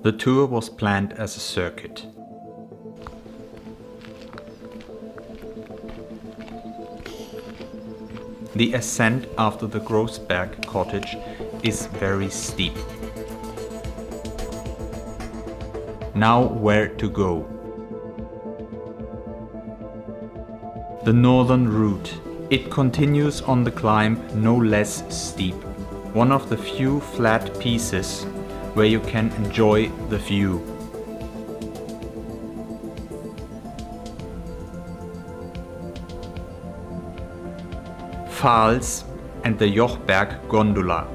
The tour was planned as a circuit. The ascent after the Grossberg cottage is very steep. Now where to go? The northern route. It continues on the climb no less steep. One of the few flat pieces where you can enjoy the view. Vals and the Jochberg gondola.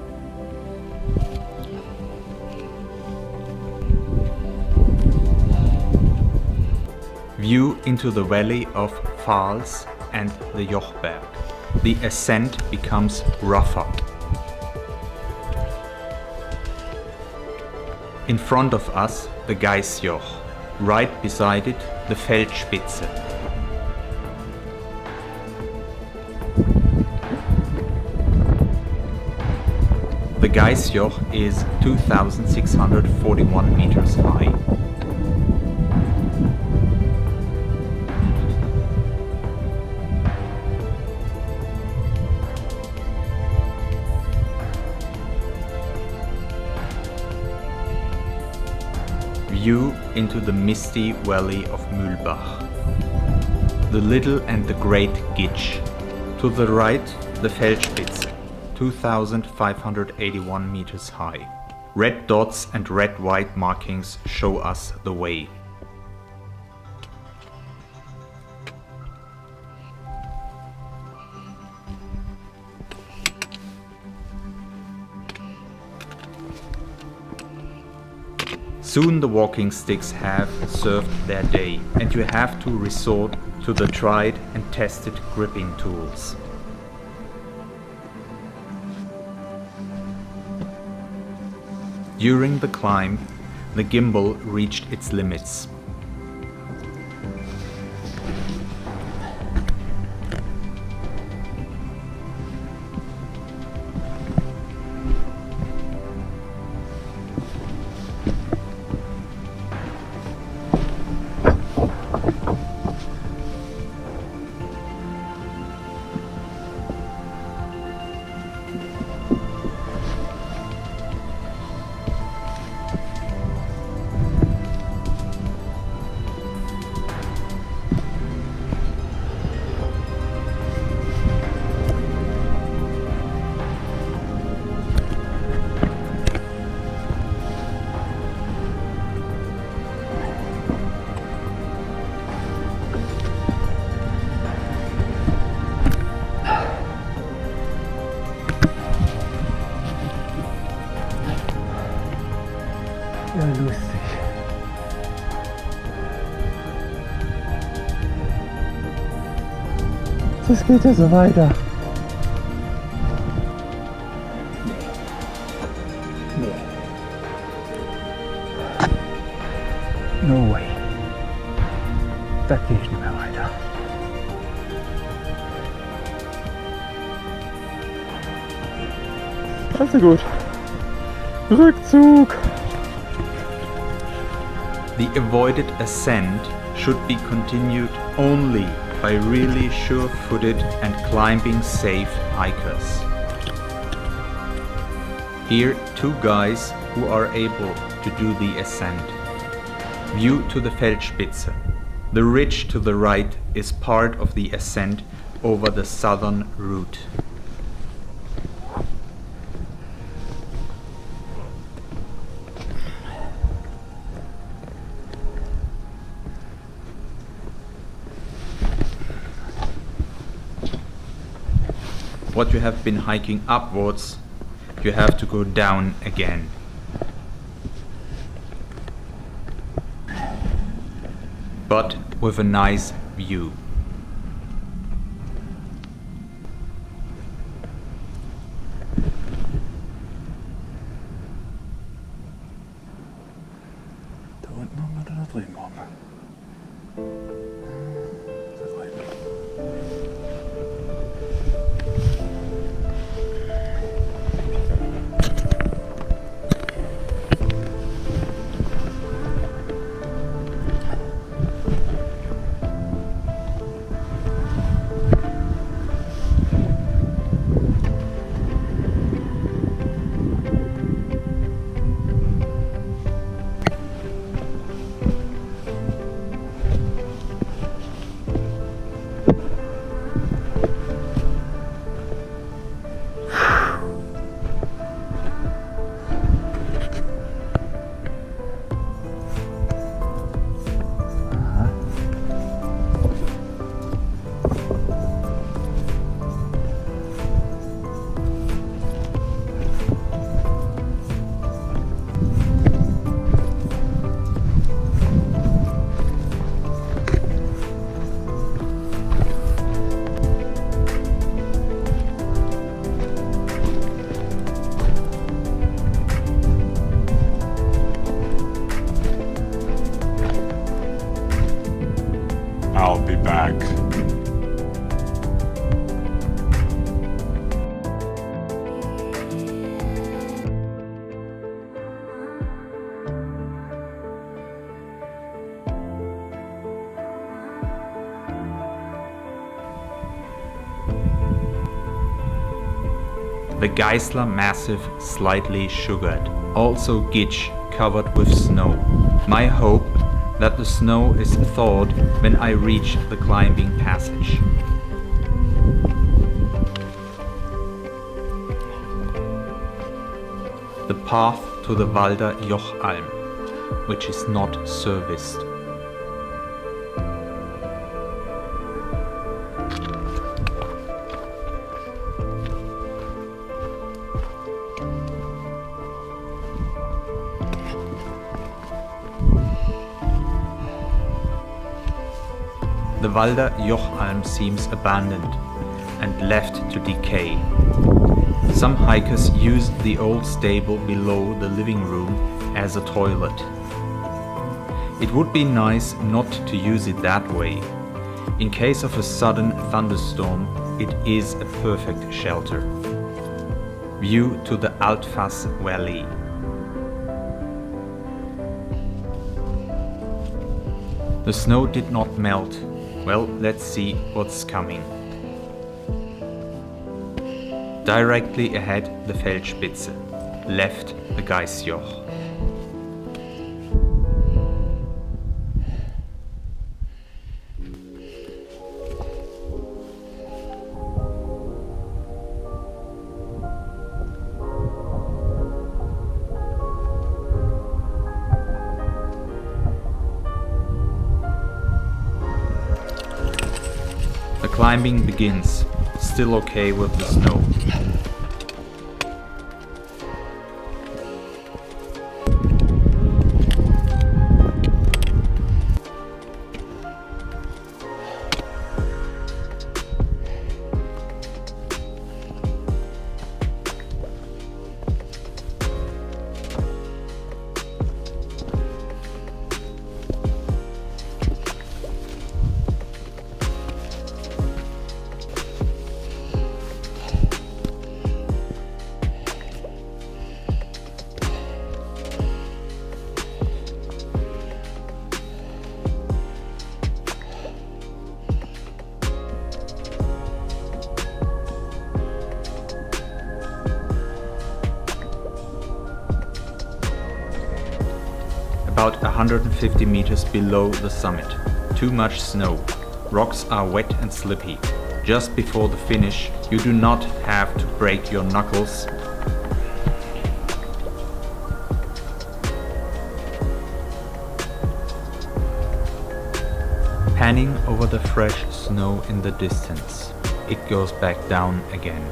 View into the valley of Vals and the Jochberg. The ascent becomes rougher. In front of us, the Gaisjoch. Right beside it, the Feldspitze. The Gaisjoch is 2,641 meters high. View into the misty valley of Mühlbach. The little and the great Gaisjoch. To the right, the Feldspitze, 2,581 meters high. Red dots and red-white markings show us the way. Soon the walking sticks have served their day, and you have to resort to the tried and tested gripping tools. During the climb, the gimbal reached its limits. Ja, lustig. Das geht ja so weiter. Nee. No way. Da gehe ich nicht mehr weiter. Also gut. Rückzug. The avoided ascent should be continued only by really sure-footed and climbing-safe hikers. Here, two guys who are able to do the ascent. View to the Feldspitze. The ridge to the right is part of the ascent over the southern route. What you have been hiking upwards, you have to go down again. But with a nice view. Da unten rum oder da drüben rum? The Geisler Massif slightly sugared. Also Gitsch covered with snow. My hope that the snow is thawed when I reach the climbing passage. The path to the Gaisjoch Alm, which is not serviced. The Gaisjoch Alm seems abandoned and left to decay. Some hikers used the old stable below the living room as a toilet. It would be nice not to use it that way. In case of a sudden thunderstorm, it is a perfect shelter. View to the Altfasstal Valley. The snow did not melt. Well, let's see what's coming. Directly ahead the Feldspitze, left the Gaisjoch. The climbing begins, still okay with the snow. About 150 meters below the summit. Too much snow. Rocks are wet and slippy. Just before the finish, you do not have to break your knuckles. Panning over the fresh snow in the distance, it goes back down again.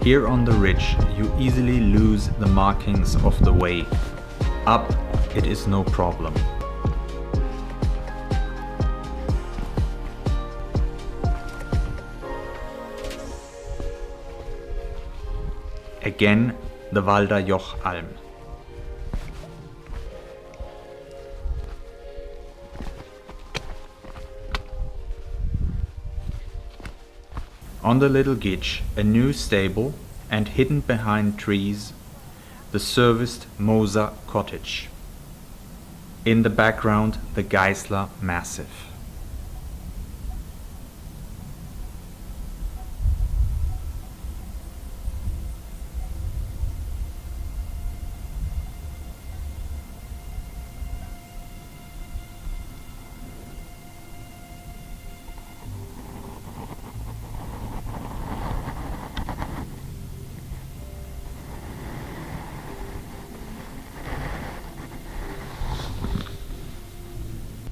Here on the ridge, you easily lose the markings of the way. Up, it is no problem. Again, the Gaisjoch Alm. On the little Gitsch, a new stable, and hidden behind trees, the serviced Moser cottage. In the background, the Geisler Massif.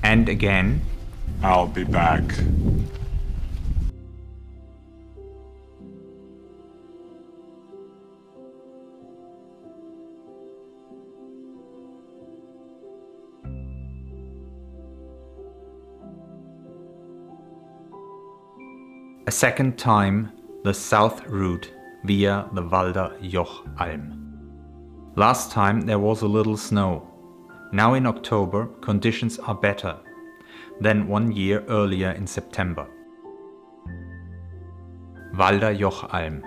And again, I'll be back. a second time the south route via the Gaisjoch Alm. Last time there was a little snow. Now in October conditions are better than 1 year earlier in September. Gaisjoch Alm.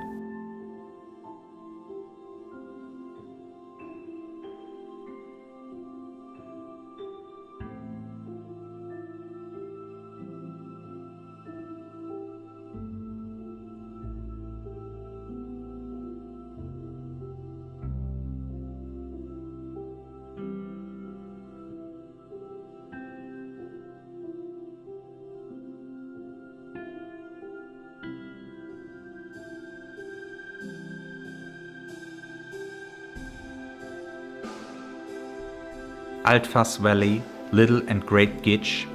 Altfasstal Valley, Little and Great Gaisjoch,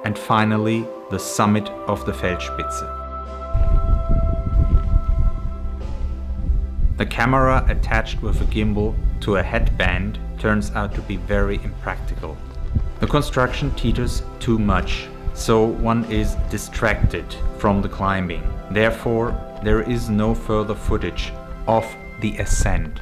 and finally the summit of the Feldspitze. The camera attached with a gimbal to a headband turns out to be very impractical. The construction teeters too much, so one is distracted from the climbing. Therefore, there is no further footage of the ascent.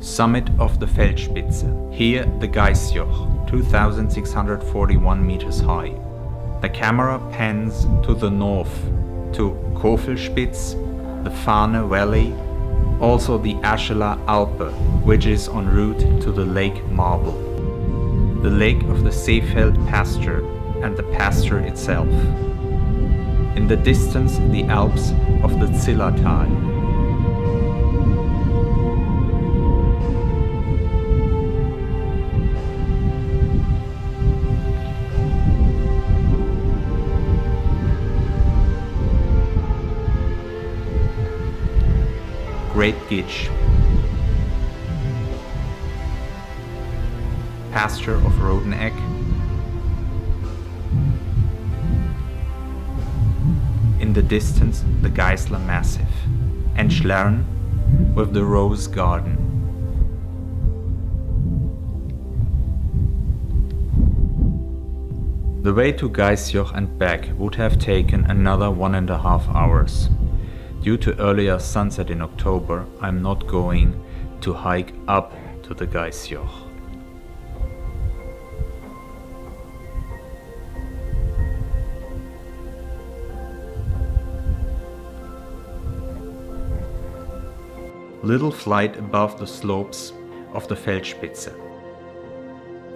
Summit of the Feldspitze. Here the Gaisjoch, 2641 meters high. The camera pans to the north, to Feldspitze, the Fahne Valley, also the Ascheler Alpe, which is en route to the Lake Marble, the lake of the Seefeld pasture and the pasture itself. In the distance the Alps of the Zillertal. Great Gaisjoch, pasture of Rodeneck, in the distance the Geisler Massif, and Schlern with the Rose Garden. The way to Gaisjoch and back would have taken another 1.5 hours. Due to earlier sunset in October, I'm not going to hike up to the Gaisjoch. Little flight above the slopes of the Feldspitze,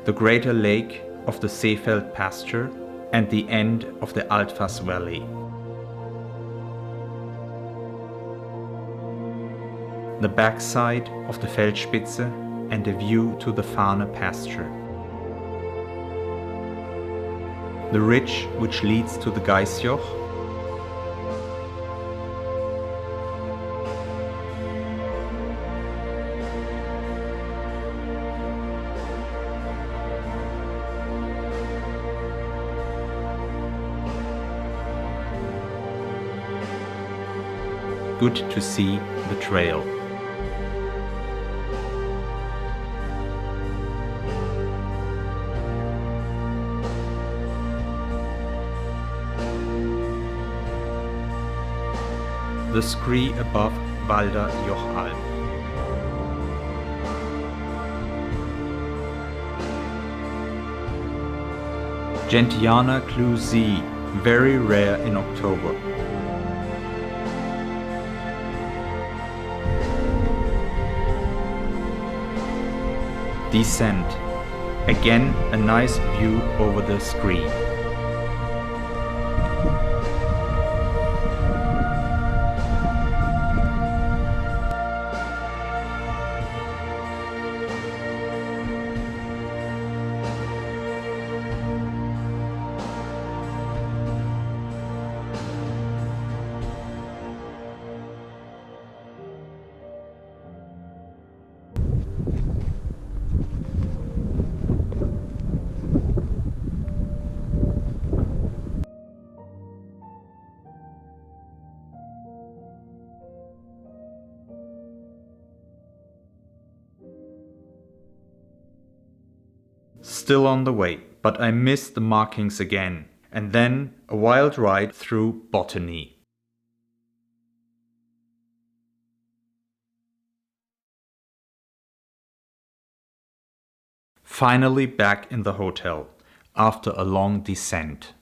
the greater lake of the Seefeld pasture and the end of the Altfasstal Valley. The backside of the Feldspitze and a view to the Fahne pasture. The ridge which leads to the Gaisjoch. Good to see the trail. The scree above Walder Jochalm. Gentiana clusi, very rare in October. Descent. Again a nice view over the scree. Still on the way, but I missed the markings again, and then a wild ride through botany. Finally back in the hotel, after a long descent.